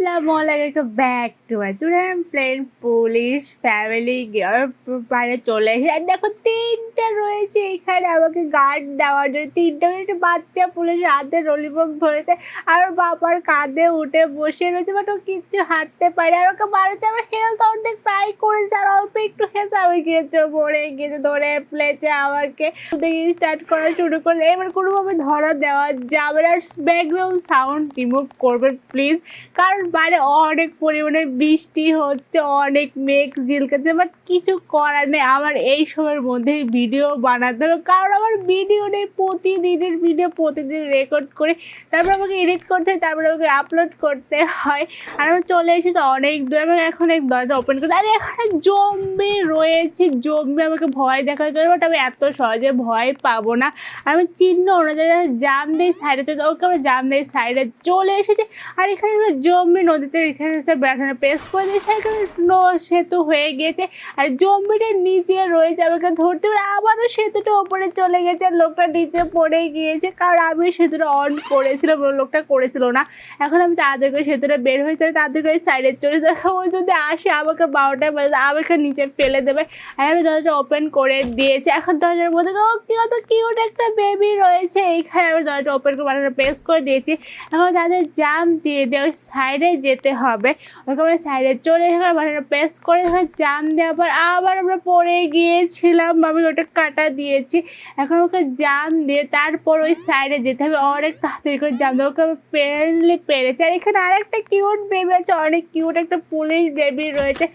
আসসালামু back to my টুডেন প্লেন পুলিশ ফ্যামিলি পারে চলে এসে আর দেখো তিনটা রয়েছে এখানে আমাকে গার্ড দেওয়ার জন্য। তিনটা রয়েছে বাচ্চা পুলিশ হাতে ললিপপ ধরেছে আর ওর বাবার কাঁধে উঠে বসে রয়েছে, বাট ও কিচ্ছু হাঁটতে পারে আর ওকে বাড়িতে আমার হেলথ অর্ধেক ট্রাই করেছে আর অল্প একটু হেলথ আমি গিয়েছে পড়ে গিয়েছে, ধরে ফেলেছে আমাকে স্টার্ট করা শুরু করলে। এবার কোনোভাবে ধরা দেওয়া যাবে না। ব্যাকগ্রাউন্ড সাউন্ড রিমুভ করবেন প্লিজ, কারণ বাইরে অনেক পরিমাণে বৃষ্টি হচ্ছে, অনেক মেঘ ঝিলকাচ্ছে, বাট কিছু করার নেই। আমার এই সময়ের মধ্যেই ভিডিও বানাতে হবে, কারণ আমার ভিডিও নেই। প্রতিদিনের ভিডিও প্রতিদিন রেকর্ড করে তারপর আমাকে এডিট করতে হয়, তারপরে আমাকে আপলোড করতে হয়। আর আমি চলে এসেছি অনেক দূর, আমি এখন এক দরজা ওপেন করতে। আর এখানে জম্বি রয়েছে, জম্বি আমাকে ভয় দেখা যায়, বাট আমি এত সহজে ভয় পাবো না। আর আমি চিহ্ন অনুযায়ী জাম দিয়ে সাইডে চলে, ওকে আমি জাম দিয়ে সাইডে চলে এসেছি। আর এখানে জম্বি নদীতে এখানে বেড়ানো প্রেস করে দিয়েছে, এখানে সেতু হয়ে গিয়েছে আর জম্বিটা নিচে রয়েছে, আমাকে ধরতে পারে। আবারও সেতুটা ওপরে চলে গেছে আর লোকটা নিচে পড়ে গিয়েছে, কারণ আমি সেতুটা অন করেছিলাম, লোকটা করেছিল না। এখন আমি তাদের করে সেতুটা বের হয়েছে, তাদের করে সাইডে চলে যাবে। ও যদি আসে আমাকে 12টায় বাজে আমাকে নিচে ফেলে দেবে। আর আমি দরজাটা ওপেন করে দিয়েছি। এখন দরজার মধ্যে তো কিউট একটা বেবি রয়েছে, এইখানে আমি দরজাটা ওপেন করে বাটনটা প্রেস করে দিয়েছি। এখন তাদের জাম দিয়ে ওই সাইডে যেতে হবে, ওকে আমরা সাইডে চলে এসে বাটনটা প্রেস করে জাম দেওয়ার পর আবার আমরা পড়ে গিয়েছিলাম, আমি ওটা কাটা দিয়েছি। এখন ওকে জাম দিয়ে তারপর ওই সাইডে যেতে হবে, অনেক তাড়াতাড়ি করে জাম দিয়ে ওকে আমি পেরেছি। আর এখানে আরেকটা কিউট বেবি আছে, অনেক কিউট একটা পুলিশ বেবি রয়েছে,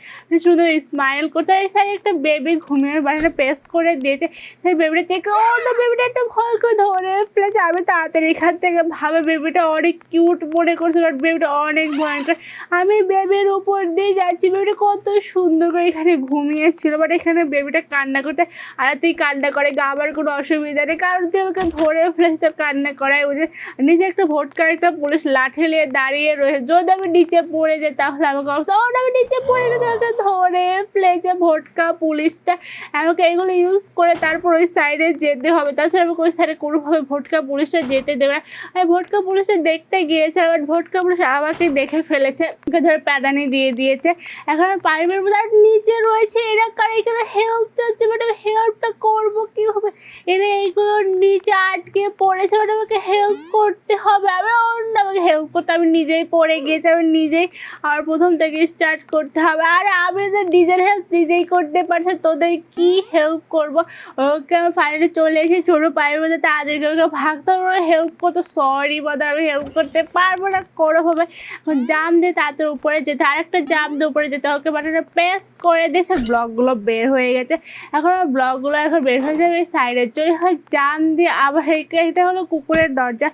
শুধু স্মাইল করতে। এই সাইডে একটা বেবি ঘুমিয়ে বাটনটা প্রেস করে দিয়েছে, সেই বেবিটা থেকে অন্য বেবিটা একটা ভয় করে ধরে ফেলেছে। আমি তাড়াতাড়ি এখান থেকে ভাবে বেবিটা অনেক কিউট মনে করছে, বাট বেবিটা অনেক ভয়ঙ্কর। আমি বেবির উপর দিয়ে যাচ্ছি, বেবিটা কত সুন্দর করে এখানে ঘুমিয়েছিল, বাট এখানে বেবিটা কান্না করতে আর তুই কান্না করে আমার কোনো অসুবিধা নেই, কারণ তুই ওকে ধরে ফেলেছে, তোর কান্না করাই বুঝে। নিচে একটা ভোটকার একটা পুলিশ লাঠি নিয়ে দাঁড়িয়ে রয়েছে, যদি আমি নিচে পড়ে যাই তাহলে আমাকে অবস্থা। আমি নিচে পড়ে গেছে, ওকে ধরে ফেলেছে ভোটকা পুলিশটা। আমাকে এগুলো ইউজ করে তারপর ওই সাইডে যেতে হবে, তাছাড়া আমাকে ওই সাইডে কোনোভাবে ভোটকা পুলিশটা যেতে দেবে না। আমি ভোটকা পুলিশটা দেখতে গিয়েছে, আবার ভোটকা পুলিশ আমাকে দেখে ফেলেছে, ওকে ধরে প্যাদানি দিয়ে দিয়েছে। এখন আমি পাইপের মধ্যে আর নিচে রয়েছে এরা, কারণ এখানে হেল্প চাচ্ছে, বাট আমি হেল্পটা করবো কীভাবে? এরা এইগুলো নিচে আটকে পড়েছে, বাট আমাকে হেল্প করতে হবে। আমি অন্য আমাকে হেল্প করতে, আমি নিজেই পড়ে গিয়েছি, আমি নিজেই আর প্রথম থেকে স্টার্ট করতে হবে। আর আমি যে নিজের হেল্প নিজেই করতে পারছি, তোদের কি হেল্প করবো? ওকে আমি ফাইনালি চলে এসে ছোটো পায়ের মধ্যে তাদেরকে ওকে ভাগতে হবে, হেল্প করতে। সরি বদার, আমি হেল্প করতে পারবো না কোনোভাবে। জাম দিয়ে তাদের উপরে যেতে, আরেকটা জাম দিয়ে উপরে যেতে, ওকে বাটনটা প্রেস করে দিয়েছে, ব্লকগুলো বের হয়ে গেছে। এখন আমার ব্লকগুলো এখন বের হয়ে যাবে, এই সাইডে চলে হয় জাম দিয়ে। আবার এটা হলো কুকুরের দরজা,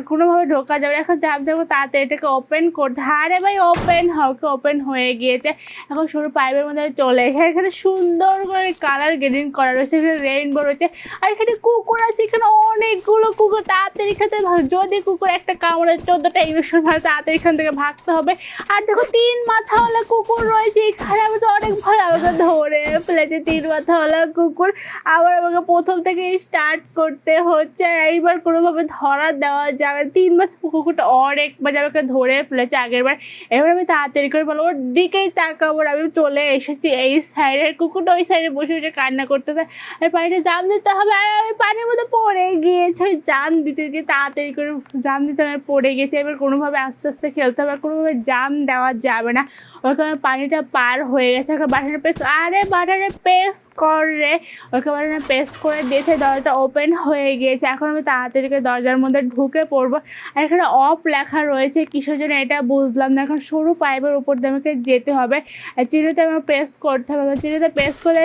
কোনোভাবে ঢোকা যাবে। এখন জাম দেবো তাড়াতাড়ি এটাকে ওপেন করতে। আরে ভাই ওপেন ওকে ওপেন হয়ে গিয়েছে। এখন সরু পাইপের মধ্যে চলে এসে এখানে সুন্দর করে কালার গ্রেডিং করা রয়েছে, এখানে রেইনবো রয়েছে। আর এখানে কুকুর আছে, এখানে অনেকগুলো কুকুর। তাড়াতাড়ি খেতে, যদি কুকুর একটা কামড়ে 14টা ইঞ্জেকশন ভালো, তাড়াতাড়ি এখান থেকে ভাগতে হবে। আর দেখো 3 মাথাওয়ালা কুকুর রয়েছে এখানে, আমি তো অনেক ভয়, আমাকে ধরে ফেলেছে 3 মাথাওয়ালা কুকুর। আবার আমাকে প্রথম থেকে স্টার্ট করতে হচ্ছে, এইবার কোনোভাবে ধরা দেওয়া যাবে। 3 মাথা কুকুরটা অনেক বাজে আমাকে ধরে ফেলেছে আগের বার। এবার আমি তাড়াতাড়ি করে বলবো ওর দিকেই তাকাবো। আমি চলে এসেছি এই সাইডের, কুকুরটা ওই সাইডে বসে বসে কান্না করতেছে। আর পানিতে জাম দিতে হবে, আর আমি পানির মধ্যে পড়ে গিয়েছে। ওই জাম দিতে গিয়ে তাড়াতাড়ি করে জাম দিতে আমি পড়ে গেছি। এবার কোনোভাবে আস্তে আস্তে খেলতে হবে, কোনোভাবে জাম দেওয়া যাবে না। ওখানে পানিটা পার হয়ে গেছে, ওখানে বাটনে প্রেস, আরে বাটনে প্রেস করে, ওকে বাটনে প্রেস করে দিয়েছে, দরজাটা ওপেন হয়ে গিয়েছে। এখন আমি তাড়াতাড়ি করে দরজার মধ্যে ঢুকে পড়বো। আর এখানে অফ লেখা রয়েছে, কিসের জন্য এটা বুঝলাম না। এখন সরু পাইপের উপর দিয়ে আমাকে যেতে হবে, আর চিরুতে আমার প্রেস করতে হবে। চিরুতে প্রেস করে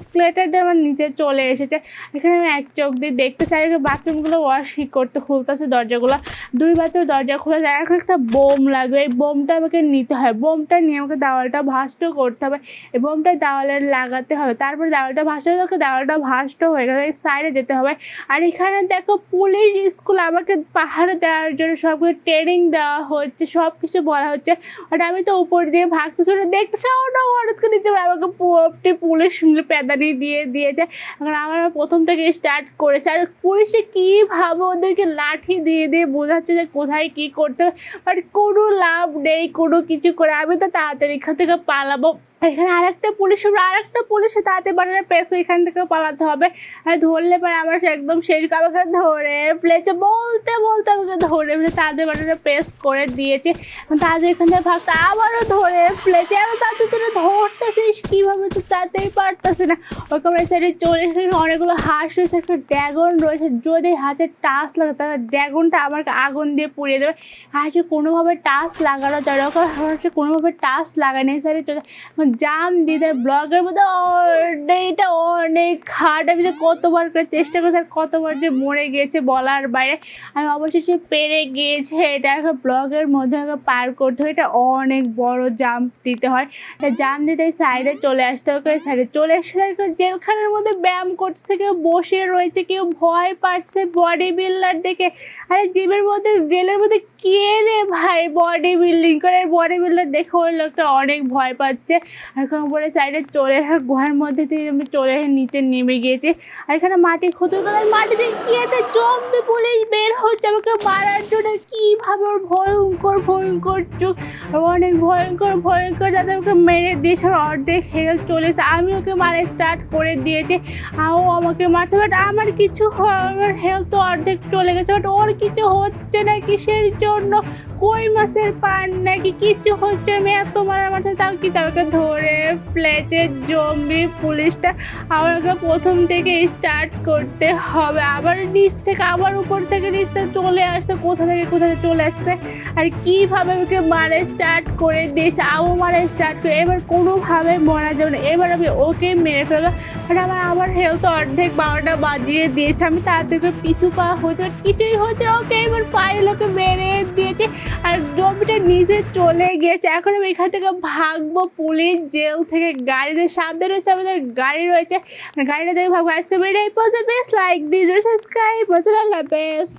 স্কেলেটারটা আমার নিচে চলে এসেছে। এখানে আমি এক চোখ দিয়ে দেখতে চাই, বাথরুমগুলো ওয়াশ করতে খুলতেছে দরজাগুলো। 2 বাথরুম দরজা খুলে যায়। এখন একটা বোম লাগবে, এই বোমটা আমাকে নিতে হয়। বোমটা নিয়ে আমাকে দেওয়ালটা ভাস্ট করতে হবে, এই বোমটা দেওয়ালে লাগাতে হবে। তারপরে দেওয়ালটা ভাস্ট হয়ে গেলে, দেওয়ালটা ভাস্ট হয়ে গেলে এই সাইডে যেতে হবে। আর এখানে দেখো পুলিশ স্কুল আমাকে পাহাড়ে দেওয়ার জন্য সব কিছু ট্রেনিং দেওয়া হচ্ছে, সব কিছু বলা হচ্ছে। আর আমি তো উপর দিয়ে ভাগতেছি, দেখতেছি ওটা হঠাৎ করে নিচে আমাকে পুলিশ প্যাদানি দিয়ে দিয়েছে। এখন আমার প্রথম থেকে স্টার্ট করেছে। আর পুলিশে কীভাবে ওদেরকে লাঠি দিয়ে দিয়ে বোঝাচ্ছে যে কোথায় কী করতে হবে, বাট কোনো লাভ নেই কোনো কিছু করে, আমি তো তাড়াতাড়ি এখান থেকে পালাবো। এখানে আরেকটা পুলিশে তাড়াতাড়ি বানানো পেস, এখান থেকে পালাতে হবে। আর ধরলে পরে আমার একদম শেষ, আমাকে ধরে ফেলেছে, বলতে বলতে আমাকে ধরে ফেলে তাড়াতাড়ি বানানো পেস করে দিয়েছে। তাড়াতাড়ি এখান থেকে ভাগতে আবারও ধরে ফেলেছে। এত তাড়াতাড়ি তোরা ধরতেছিস কীভাবে, তুই তাড়াতাড়ি পারতেছে না। ওরকম সাইডে চলে এসে অনেকগুলো হাঁস রয়েছে, একটা ড্রাগন রয়েছে, যদি হাতে টাচ লাগে তাহলে ড্রাগনটা আমার আগুন দিয়ে পুড়িয়ে দেবে। হাঁসে কোনোভাবে টাচ লাগানো যায়, ওরকম হাঁসে কোনোভাবে টাচ লাগায় নেই। সাইডে চলে জাম দিতে ব্লগের মধ্যে এটা অনেক হার্ড, আমি যে কতবার করে চেষ্টা করছি আর কতবার যে মরে গিয়েছে বলার বাইরে। আমি অবশেষে পেরে গিয়েছি, এটা একটা ব্লগের মধ্যে পার করতে হয়, এটা অনেক বড় জাম্প দিতে হয়। জাম্প দিতে সাইডে চলে আসতে হবে, সাইডে চলে এসে জেলখানার মধ্যে ব্যায়াম করছে, কেউ বসে রয়েছে, কেউ ভয় পাচ্ছে বডি বিল্ডার দেখে। আরে জেলের মধ্যে কে রে ভাই বডি বিল্ডিং করে, বডি বিল্ডার দেখে ওই লোকটা অনেক ভয় পাচ্ছে। এখন পরে সাইডে চলে আসা গুহার মধ্যে থেকে আমি চলে এসে নিচে নেমে গিয়েছি। আর এখানে মাটি খুঁজে মাটিতে কি একটা জম্বি পুলিশ বের হচ্ছে আমাকে মারার জন্য, কীভাবে ওর ভয়ঙ্কর চোখ, অনেক ভয়ঙ্কর যাতে আমাকে মেরে দিয়েছে। অর্ধেক হেলথ চলেছে, আমি ওকে মারা স্টার্ট করে দিয়েছি, ও আমাকে মারছে, বাট আমার কিছু আমার হেলথ তো অর্ধেক চলে গেছে, বাট ওর কিছু হচ্ছে না। কিসের জন্য? কই মাছের পান নাকি কিছু হচ্ছে, আমি এত মারা মারছে তাও কি, তাকে ধরে ফেলেছে জম্বি পুলিশটা। আমাকে প্রথম থেকে স্টার্ট করতে হবে, আবার নিচ থেকে আবার উপর থেকে নিচ থেকে চলে আসতে, কোথা থেকে চলে আসতে, আর কীভাবে ওকে মারা স্টার্ট করে দিয়েছে, মারা স্টার্ট করে। এবার কোনোভাবে মরা যাবে না, এবার আমি ওকে মেরে ফেলবো। আর আমার হেলথ অর্ধেক 12টা বাজিয়ে দিয়েছে, আমি তাদেরকে পিছু পাওয়া হচ্ছে, কিছুই হচ্ছে। ওকে এবার ফাইল ওকে মেরে দিয়েছে আর জম্বিটা নিচে চলে গিয়েছে। এখন আমি এখান থেকে ভাগবো, পুলিশ জেল থেকে গাড়িতে সামনে রয়েছে, আমাদের গাড়ি রয়েছে, গাড়িটা থেকে ভাগবো। আজকে ভিডিও এই পর্যন্ত, বেস্ট লাইক দিস, সাবস্ক্রাইব, আল্লাহ হাফেজ।